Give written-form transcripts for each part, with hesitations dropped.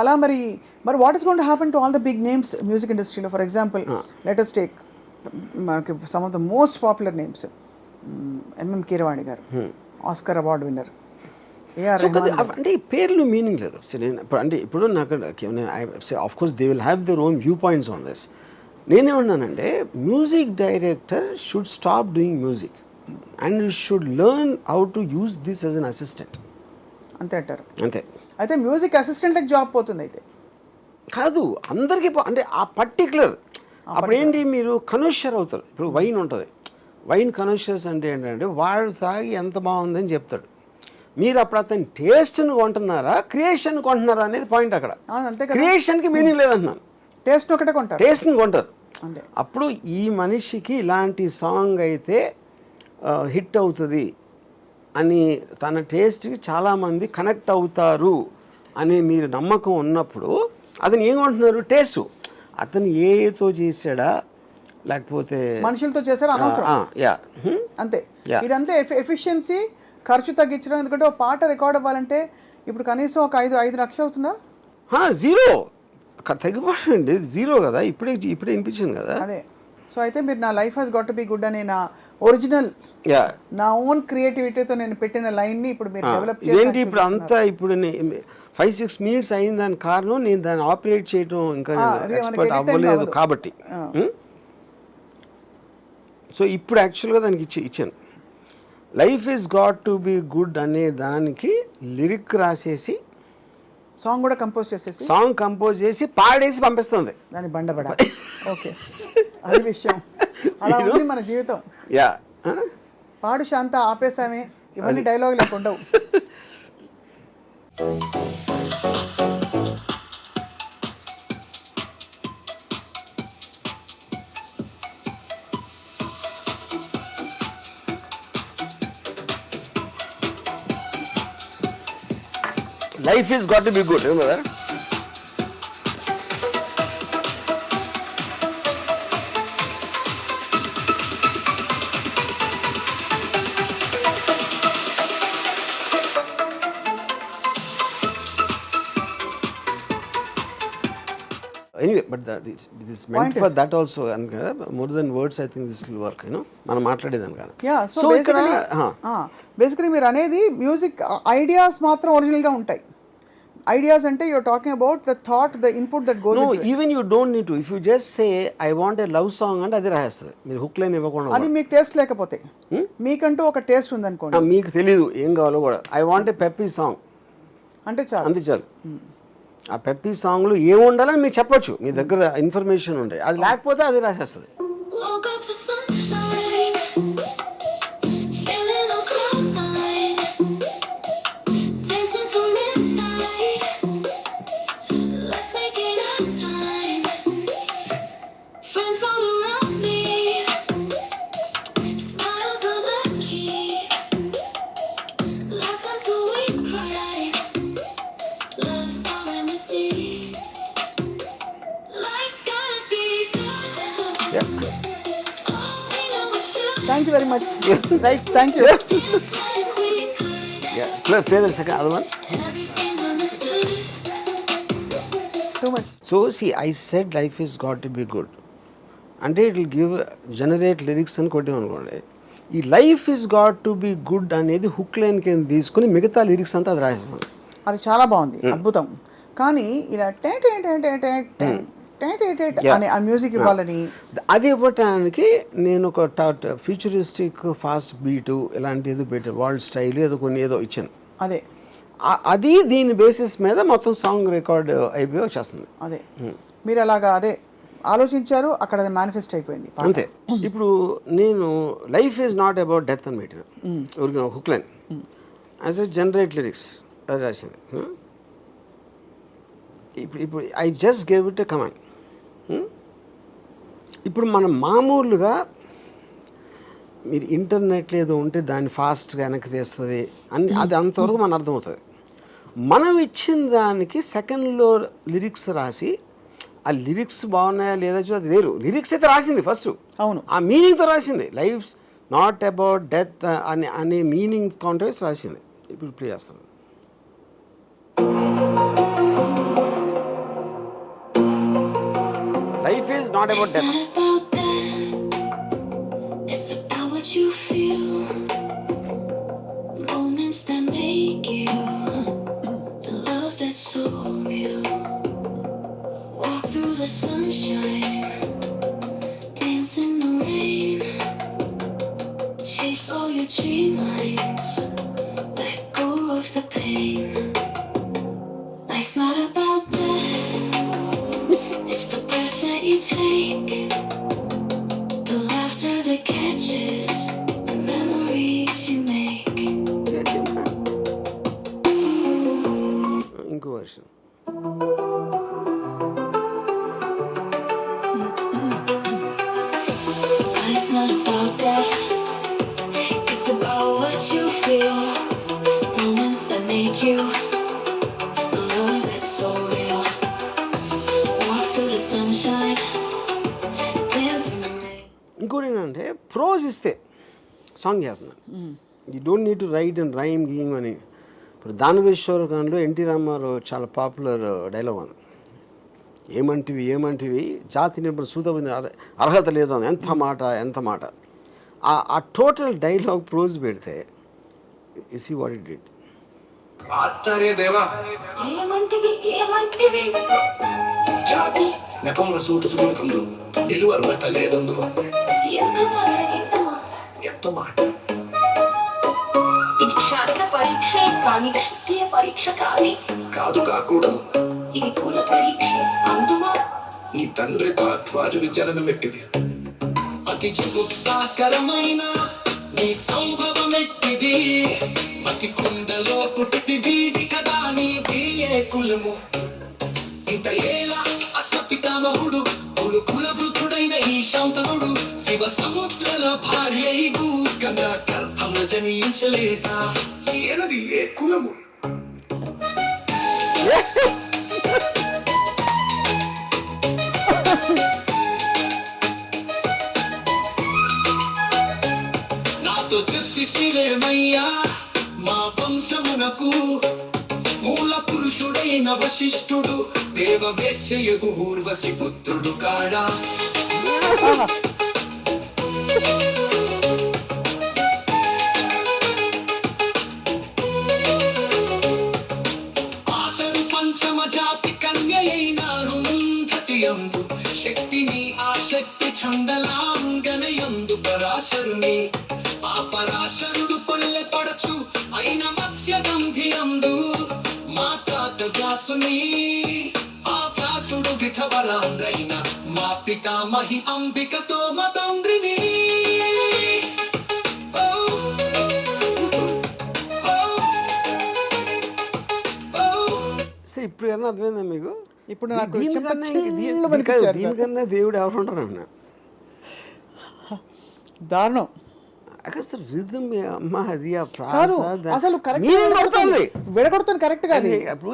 అలా మరి what is going to happen to all the big names music ఇండస్ట్రీలో? For example let us take మనకి some of the most popular names, MM Keeravani garu, Oscar award winner. అంటే ఈ పేర్లు meaning లేదు అంటే ఇప్పుడు నాకు of course they will have their own viewpoints on this. నేనేమన్నానంటే music director should stop doing music and should learn how to use this as an assistant. అంతే అంటారు? అంతే. అయితే మ్యూజిక్ అసిస్టెంట్కి జాబ్ పోతుంది అయితే? కాదు, అందరికీ అంటే ఆ పర్టికులర్ అప్పుడేంటి మీరు కనోషర్ అవుతారు. ఇప్పుడు వైన్ ఉంటుంది, వైన్ కనోషర్స్ అంటే ఏంటంటే వాడు తాగి ఎంత బాగుందని చెప్తాడు. మీరు అప్పుడు అతని టేస్ట్ని కొంటున్నారా క్రియేషన్ కొంటున్నారా అనేది పాయింట్ అక్కడ. క్రియేషన్కి మీనింగ్ లేదంటున్నాను, టేస్ట్ ఒకటే కొంటారు, టేస్ట్ని కొంటారు. అప్పుడు ఈ మనిషికి ఇలాంటి సాంగ్ అయితే హిట్ అవుతుంది అని తన టేస్ట్కి చాలామంది కనెక్ట్ అవుతారు అని మీరు నమ్మకం ఉన్నప్పుడు అతను ఏం కొంటున్నారు? టేస్ట్. అతను ఏతో చేసాడా లేకపోతే మనుషులతో చేశారా అనవసరం. అంతే. ఇదంతా ఎఫిషియన్సీ, ఖర్చు తగ్గించడం. ఎందుకంటే ఒక పాట రికార్డ్ అవ్వాలంటే ఇప్పుడు కనీసం ఒక 5 లక్షలు అవుతుందా? జీరో తగ్గిపోయింది, జీరో కదా. ఇప్పుడే వినిపించింది కదా. అదే. సో అయితే మీరు నా life has got to be good అనే నా ఒరిజినల్ నా ఓన్ క్రియేటివిటీతో నేను పెట్టిన లైన్ని ఇప్పుడు మీరు డెవలప్ చేయండి. ఇప్పుడు అంతా ఇప్పుడు 5-6 మినిట్స్ అయిన దాని కారణం నేను దాన్ని ఆపరేట్ చేయడం ఇంకా ఎక్స్పర్ట్ అవ్వలేదు కాబట్టి. సో ఇప్పుడు యాక్చువల్గా దానికి ఇచ్చాను. Life is got to be good అనే దానికి లిరిక్ రాసేసి సాంగ్ కూడా కంపోజ్ చేసేసి సాంగ్ కంపోజ్ చేసి పాడేసి పంపిస్తుంది దాని బండబడ. ఓకే, అది విషయం. అలా ఉంది మన జీవితం. పాడు శాంత ఆపేసామే, ఇవన్నీ డైలాగ్ లేకుండా. Life has got to be good, remember that? Anyway, but this is meant for that also, and more than words I think this will work, you know, మనం మాట్లాడేదాని కాదు. సో బేసికలీ మీరు అనేది మ్యూజిక్ ఐడియాస్ మాత్రం ఒరిజినల్గా ఉంటాయి. Ideas ante you're talking about the thought, the input that goes into it. No, even you don't need to. If you just say I want a love song and adi rahastadi, meer hook line ivvakunda adi meek taste lekapothe meekantu oka taste undi anukondi, meeku teliyadu em kavalo kuda. I want a peppy song ante chalu, ante chalu. ఆ peppy song లో ఏం ఉండాలని మీరు చెప్పొచ్చు, మీ దగ్గర information ఉండే. అది లేకపోతే అది రాసేస్తుంది. Thank you very much. Right, thank you. Yeah, play the second other one. Too much. So see, I said life has got to be good. And it will generate lyrics and కొట్టి అనుకోండి. ఈ life is got to be good అనేది hook line కింద తీసుకుని మిగతా lyrics అంతా అది రాసేస్తాను. అది చాలా బాగుంది, అద్భుతం. కానీ ఇలా అని ఆ మ్యూజిక్ ఇవ్వాలని, అది ఇవ్వటానికి నేను ఒక ఫ్యూచరిస్టిక్ ఫాస్ట్ బీటు ఇలాంటి ఏదో పెట్టాను, వరల్డ్ స్టైల్ ఏదో కొన్ని ఏదో ఇచ్చాను. అదే అది దీని బేసిస్ మీద మొత్తం సాంగ్ రికార్డ్ అయిపోయి వచ్చేస్తుంది. అదే మీరు అలాగా అదే ఆలోచించారు, అక్కడ అది మేనిఫెస్ట్ అయిపోయింది అంతే. ఇప్పుడు నేను life is not about death అని పెట్టిన ఊరికి hook line as a generate lyrics అది రాసింది. ఇప్పుడు I just gave it a command. ఇప్పుడు మనం మామూలుగా మీరు ఇంటర్నెట్లో ఏదో ఉంటే దాన్ని ఫాస్ట్గా వెనక్కి తీస్తుంది అని అది అంతవరకు మన అర్థమవుతుంది. మనం ఇచ్చిన దానికి సెకండ్లో లిరిక్స్ రాసి ఆ లిరిక్స్ బాగున్నాయా లేదా అది వేరు. లిరిక్స్ అయితే రాసింది ఫస్ట్, అవును, ఆ మీనింగ్తో రాసింది. లైఫ్స్ నాట్ అబౌట్ డెత్ అనే మీనింగ్ కాంటెక్స్ట్ రాసింది. ఇప్పుడు ప్లే చేస్తాను. Not about It's death. not about death, it's about what you feel. Moments that make you, the love that's so real. Walk through the sunshine, dance in the rain, chase all your dream lines, let go of the pain. Life's not about death, it's the breath that you take, the laughter that catches, the memories you make. ఇంకో version. Life's not about death, it's about what you feel, moments that make you, the love that's so real. Walk through the sunshine, dance in the rain. ఇంకోటి ఏంటంటే prose ఇస్తే song చేస్తున్నాను. You don't need to write and rhyme గీమ్ అని. ఇప్పుడు దానవేశ్వర గాంలో NT Ramarao చాలా popular dialogue ఉంది. ఏమంటివి జాతి నింపడం సూతమైన అర్హత లేదు అని. ఎంత మాట ఆ టోటల్ డైలాగ్ ప్రోజ్ పెడితే you see what it did. ఆచార్య దేవా ఏమంటివి జాతి నెపముల సూటు సుడుకుందు నిలువ అర్హత లేదందు ఎంత మాట ఇది శారీర పరీక్ష కానీ క్షత్రియ పరీక్ష కాదు కాదు కాకూడదు. ఇది కుల పరీక్ష అందువా నీ తండ్రి భరద్వాజ విజననం ఎట్టిది అతి జుగుప్సాకరమైన నీ సంభవం ఎట్టిది మతి కుండలో పుట్టిది వీధి కదా నీ బియ్యే కులము ఇంత ఏలా అశ్వపితామహుడు కుల వృద్ధుడైన ఈ శాంతనుడు శివ సముద్రల భార్య గన గర్భమున జనించలేదా ఏనది ఏ కులము. నాతో చెప్పిస్తేమయ్యా మా వంశమునకు మూల పురుషుడైన వశిష్ఠుడు దేవ వేశ్యయగు ఊర్వశి పుత్రుడు కాడా. అతను పంచమ జాతి కన్య అయినారు యందు శక్తిని ఆ శక్తి చండలాంగనయందు పరాశరుని ఆ పరాశరుడు పల్లె పడచు అయిన మత్స్య గంధియందు మా తాత వ్యాసుని ఆ వ్యాసుడు విధవరాండ్రైన మా పితామహి అంబికతో మతంద్రిని. ఇప్పుడు ఏమన్నా అర్థమైందా మీకు? ఇప్పుడు నాకు దీనికన్నా దేవుడు ఎవరు ఉంటారు అన్న దారుణం. అసలు రిథమ్ అమ్మ అది ఆ కాదు అసలు విడగొడుతుంది కరెక్ట్ గా. అప్పుడు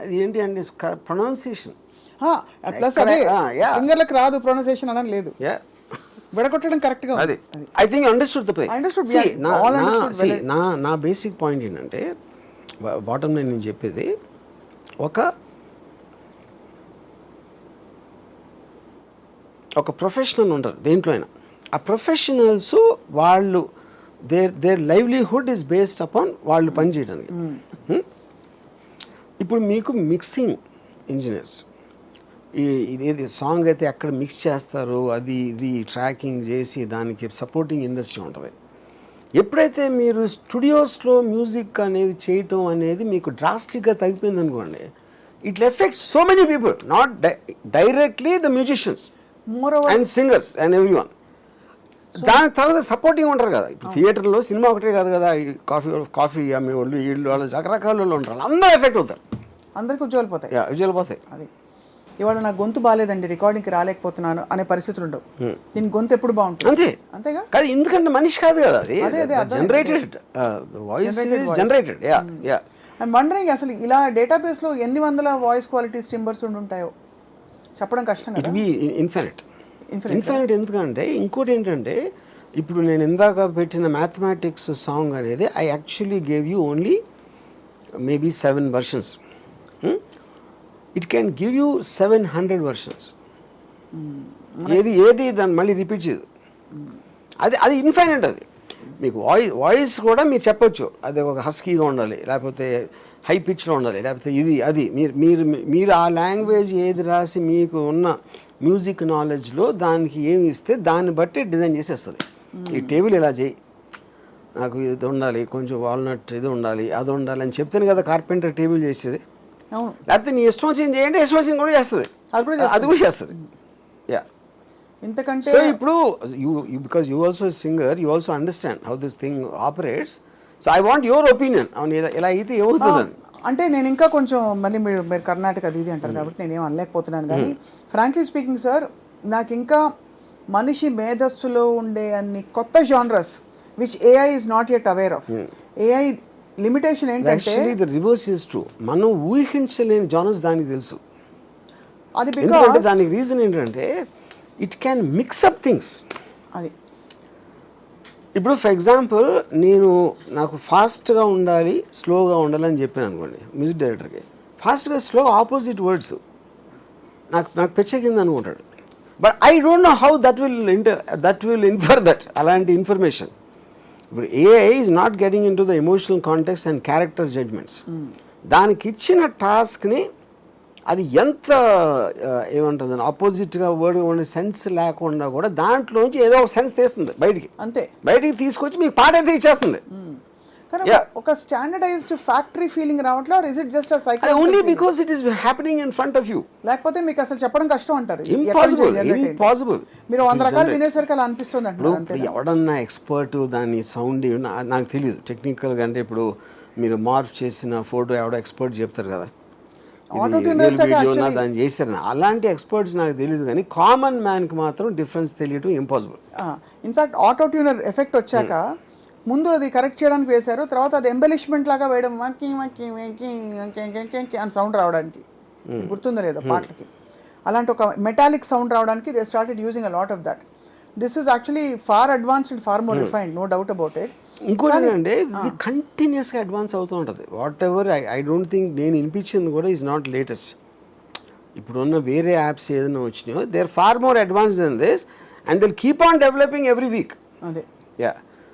అది ఏంటి అంటే ప్రొనౌన్సియేషన్ ప్లస్ అదే సింగర్లకు రాదు ప్రొనౌన్సియేషన్ అనడం లేదు, విడగొట్టడం కరెక్ట్ గా. అది I think understood the play. నా బేసిక్ పాయింట్ ఏంటంటే బాటమ్ లైన్ నేను చెప్పేది ఒక ప్రొఫెషనల్ ఉంటారు దేంట్లో అయినా. ఆ ప్రొఫెషనల్స్ వాళ్ళు there livelihood is based upon వాళ్ళు పనిచేయడానికి. ఇప్పుడు మీకు మిక్సింగ్ ఇంజనీర్స్ ఇదేది సాంగ్ అయితే ఎక్కడ మిక్స్ చేస్తారు అది ఇది ట్రాకింగ్ చేసి దానికి సపోర్టింగ్ ఇండస్ట్రీ ఉంటుంది. ఎప్పుడైతే మీరు స్టూడియోస్లో మ్యూజిక్ అనేది చేయటం అనేది మీకు డ్రాస్టిక్గా తగ్గిపోయింది అనుకోండి, it effects so many people, not directly the musicians and singers and every one. దాని తర్వాత సపోర్టింగ్ ఉంటారు కదా. ఇప్పుడు థియేటర్లో సినిమా ఒకటే కాదు కదా, కాఫీ అమ్మే వాళ్ళు వీళ్ళు వాళ్ళు రకరకాల వాళ్ళు ఉంటారు, అందరూ ఎఫెక్ట్ అవుతారు, అందరికి ఉద్యోగాలు పోతాయి. ఉద్యోగాలు పోతాయి. అది ఇవాళ నా గొంతు బాగాలేదండి రికార్డింగ్కి రాలేకపోతున్నాను అనే పరిస్థితులు ఉండవు. దీని గొంతు ఎప్పుడు బాగుంటుంది అంతే. అంతేగా కాదు ఎందుకంటే మనిషి కాదు కదా అది, generated voice generated. I'm wondering అసలు ఇలా డేటాబేస్లో ఎన్ని వందల వాయిస్ క్వాలిటీస్ టింబర్స్ ఉంటాయో చెప్పడం కష్టం కదా. ఇన్ఫినిట్ ఎందుకంటే ఇంకోటి ఏంటంటే ఇప్పుడు నేను ఇందాక పెట్టిన మ్యాథమెటిక్స్ సాంగ్ అనేది I actually gave you only maybe 7 versions. It can give you 700 versions. ఏది దాన్ని మళ్ళీ రిపీట్ చేయదు. అది ఇన్ఫైనైట్. అది మీకు వాయిస్ కూడా మీరు చెప్పొచ్చు, అది ఒక హస్కీగా ఉండాలి, లేకపోతే హై పిచ్లో ఉండాలి, లేకపోతే అది మీరు ఆ లాంగ్వేజ్ ఏది రాసి మీకు ఉన్న మ్యూజిక్ నాలెడ్జ్లో దానికి ఏమి ఇస్తే దాన్ని బట్టి డిజైన్ చేసేస్తుంది. ఈ టేబుల్ ఇలా చేయి, నాకు ఇది ఉండాలి, కొంచెం వాల్నట్ ఇది ఉండాలి, అది ఉండాలి అని చెప్తాను కదా కార్పెంటర్ టేబుల్ చేసేది. అవును. లేకపోతే నీ ఇష్టం వచ్చింది చేయండి, ఇష్టం వచ్చింది కూడా చేస్తుంది, అది కూడా చేస్తుంది. యా. ఇంతకంటే సో ఇప్పుడు because you also singer, you also understand how this thing operates. So I want your opinion. అవును, ఇలా అయితే ఏమవుతుంది అంటే నేను ఇంకా కొంచెం మళ్ళీ మీరు కర్ణాటక అది ఇది అంటారు కాబట్టి నేనేం అనలేకపోతున్నాను. కానీ ఫ్రాంక్లీ స్పీకింగ్ సార్, నాకు ఇంకా మనిషి మేధస్సులో ఉండే అన్ని కొత్త genres which AI is not yet aware of. AI limitation ఏంటంటే actually the reverse is true. మనం ఊహించలేని జానర్స్ దానికి తెలుసు. అది ఎందుకంటే బికాస్ దానికి రీజన్ ఏంటంటే ఇట్ క్యాన్ మిక్సప్ థింగ్స్. అది ఇప్పుడు ఫర్ ఎగ్జాంపుల్ నాకు ఫాస్ట్గా ఉండాలి, స్లోగా ఉండాలని చెప్పాను అనుకోండి మ్యూజిక్ డైరెక్టర్కి. ఫాస్ట్గా స్లో ఆపోజిట్ వర్డ్స్ నాకు పెచ్చెక్కింది అనుకుంటాడు. But I don't know how that will infer that అలాంటి ఇన్ఫర్మేషన్. ఇప్పుడు AI is not getting in to the emotional context and character judgments. దానికి ఇచ్చిన టాస్క్ని అది ఎంత ఏమంటుంది ఆపోజిట్గా వర్డ్ ఉండే సెన్స్ లేకుండా కూడా దాంట్లోంచి ఏదో ఒక సెన్స్ తీస్తుంది అంతే, బయటికి తీసుకొచ్చి మీకు పాట అయితే ఇచ్చేస్తుంది. కానీ ఒక స్టాండర్డైజ్డ్ ఫ్యాక్టరీ ఫీలింగ్ రావట్లేదు. Or is it just only because it is happening in front of you. లేకపోతే మీకు అసలు చెప్పడం కష్టం అంటారు. ఇంపాసిబుల్. మీరు 100 రకాలు వినేసరికి అలా అనిపిస్తుంది అంటారు. ఎవడన్నా ఎక్స్పర్ట్ దాని సౌండ్ నాకు తెలియదు టెక్నికల్గా. అంటే ఇప్పుడు మీరు మార్ఫ్ చేసిన ఫోటో ఎవడో ఎక్స్పర్ట్ చెప్తారు కదా, దాన్ని చేశారు. అలాంటి ఎక్స్పర్ట్స్ నాకు తెలియదు, కానీ కామన్ మ్యాన్కి మాత్రం డిఫరెన్స్ తెలియటం impossible. In fact auto tuner effect వచ్చాక ముందు అది కరెక్ట్ చేయడానికి వేశారు, తర్వాత అది ఎంబెలిష్మెంట్ లాగా వేయడం అని సౌండ్ రావడానికి. గుర్తుందా లేదా పాటలకి అలాంటి ఒక మెటాలిక్ సౌండ్ రావడానికి they started using a lot of that. This is actually far advanced, far more refined, no doubt about it. ఇంకోటి అంటే ఇది కంటిన్యూస్గా అడ్వాన్స్ అవుతూ ఉంటుంది. Whatever I don't think నేను వినిపించింది కూడా ఈజ్ నాట్ లేటెస్ట్. ఇప్పుడున్న వేరే యాప్స్ ఏదైనా వచ్చినాయో they are far more advance than this and they keep on developing every week. అదే యా.